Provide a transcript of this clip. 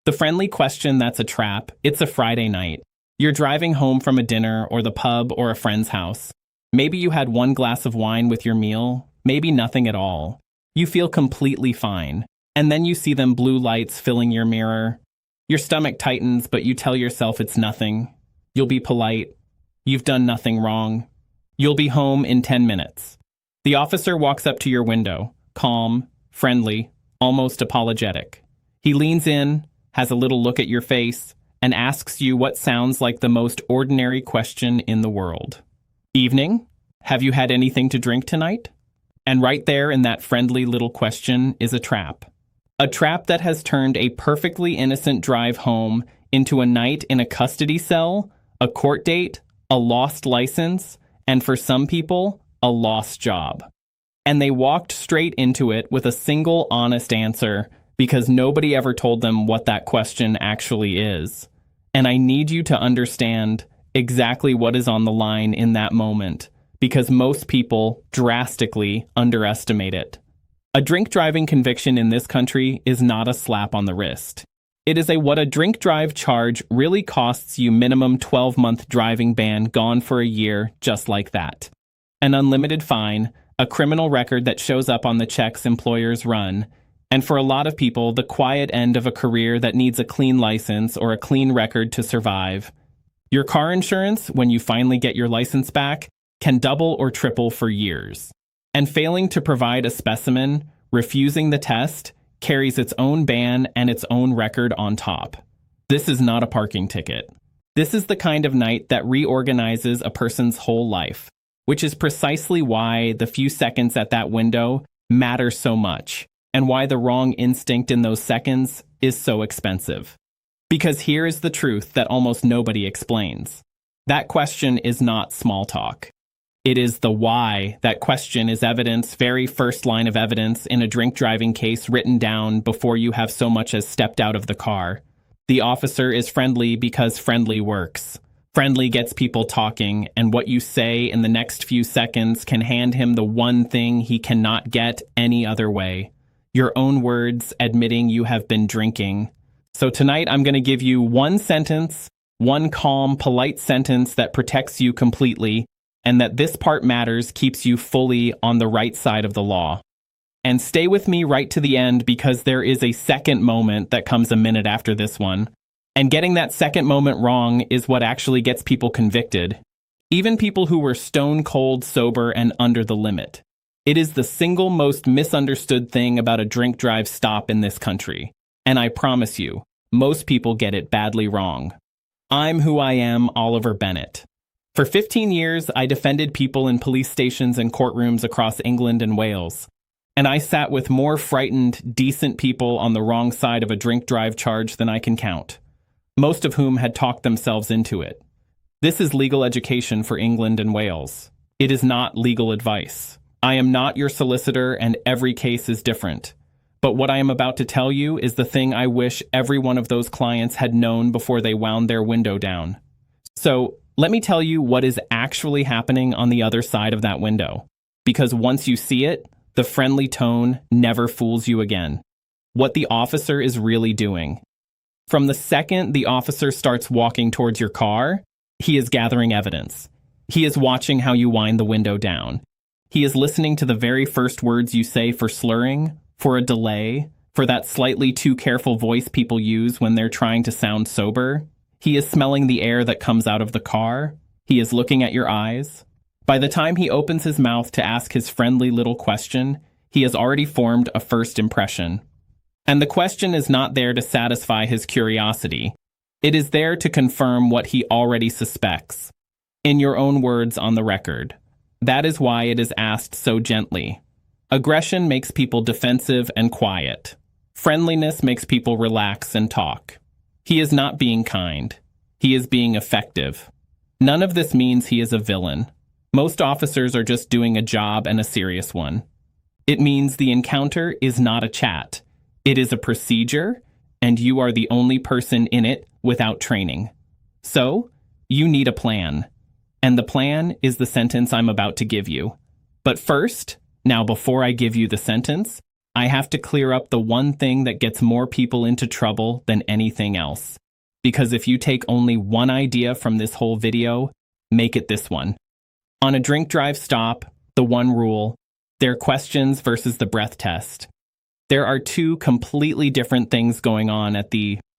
The friendly question that's a trap. It's a Friday night. You're driving home from a dinner or the pub or a friend's house. Maybe you had one glass of wine with your meal, maybe nothing at all. You feel completely fine. And then you see them blue lights filling your mirror. Your stomach tightens, but you tell yourself it's nothing. You'll be polite. You've done nothing wrong. You'll be home in 10 minutes. The officer walks up to your window, calm, friendly, almost apologetic. He leans in, has a little look at your face, and asks you what sounds like the most ordinary question in the world. Evening? Have you had anything to drink tonight? And right there in that friendly little question is a trap. A trap that has turned a perfectly innocent drive home into a night in a custody cell, a court date, a lost license, and for some people, a lost job. And they walked straight into it with a single honest answer because nobody ever told them what that question actually is. And I need you to understand exactly what is on the line in that moment, because most people drastically underestimate it. A drink driving conviction in this country is not a slap on the wrist. It is what a drink drive charge really costs you minimum 12-month driving ban gone for a year just like that. An unlimited fine, a criminal record that shows up on the checks employers run, and for a lot of people, the quiet end of a career that needs a clean license or a clean record to survive. Your car insurance, when you finally get your license back, can double or triple for years. And failing to provide a specimen, refusing the test, carries its own ban and its own record on top. This is not a parking ticket. This is the kind of night that reorganizes a person's whole life, which is precisely why the few seconds at that window matter so much, and why the wrong instinct in those seconds is so expensive. Because here is the truth that almost nobody explains. That question is not small talk. It is the why. That question is evidence, very first line of evidence in a drink driving case written down before you have so much as stepped out of the car. The officer is friendly because friendly works. Friendly gets people talking, and what you say in the next few seconds can hand him the one thing he cannot get any other way. Your own words admitting you have been drinking. So tonight I'm going to give you one sentence, one calm, polite sentence that protects you completely, and that this part matters keeps you fully on the right side of the law. And stay with me right to the end because there is a second moment that comes a minute after this one. And getting that second moment wrong is what actually gets people convicted. Even people who were stone cold sober and under the limit. It is the single most misunderstood thing about a drink drive stop in this country. And I promise you, most people get it badly wrong. I'm who I am, Oliver Bennett. For 15 years, I defended people in police stations and courtrooms across England and Wales. And I sat with more frightened, decent people on the wrong side of a drink drive charge than I can count, most of whom had talked themselves into it. This is legal education for England and Wales. It is not legal advice. I am not your solicitor, and every case is different. But what I am about to tell you is the thing I wish every one of those clients had known before they wound their window down. So, let me tell you what is actually happening on the other side of that window. Because once you see it, the friendly tone never fools you again. What the officer is really doing. From the second the officer starts walking towards your car, he is gathering evidence. He is watching how you wind the window down. He is listening to the very first words you say for slurring, for a delay, for that slightly too careful voice people use when they're trying to sound sober. He is smelling the air that comes out of the car. He is looking at your eyes. By the time he opens his mouth to ask his friendly little question, he has already formed a first impression. And the question is not there to satisfy his curiosity. It is there to confirm what he already suspects. In your own words on the record. That is why it is asked so gently. Aggression makes people defensive and quiet. Friendliness makes people relax and talk. He is not being kind. He is being effective. None of this means he is a villain. Most officers are just doing a job and a serious one. It means the encounter is not a chat. It is a procedure, and you are the only person in it without training. So, you need a plan. And the plan is the sentence I'm about to give you. But first, now before I give you the sentence, I have to clear up the one thing that gets more people into trouble than anything else. Because if you take only one idea from this whole video, make it this one. On a drink drive stop, the one rule, their questions versus the breath test. There are two completely different things going on at the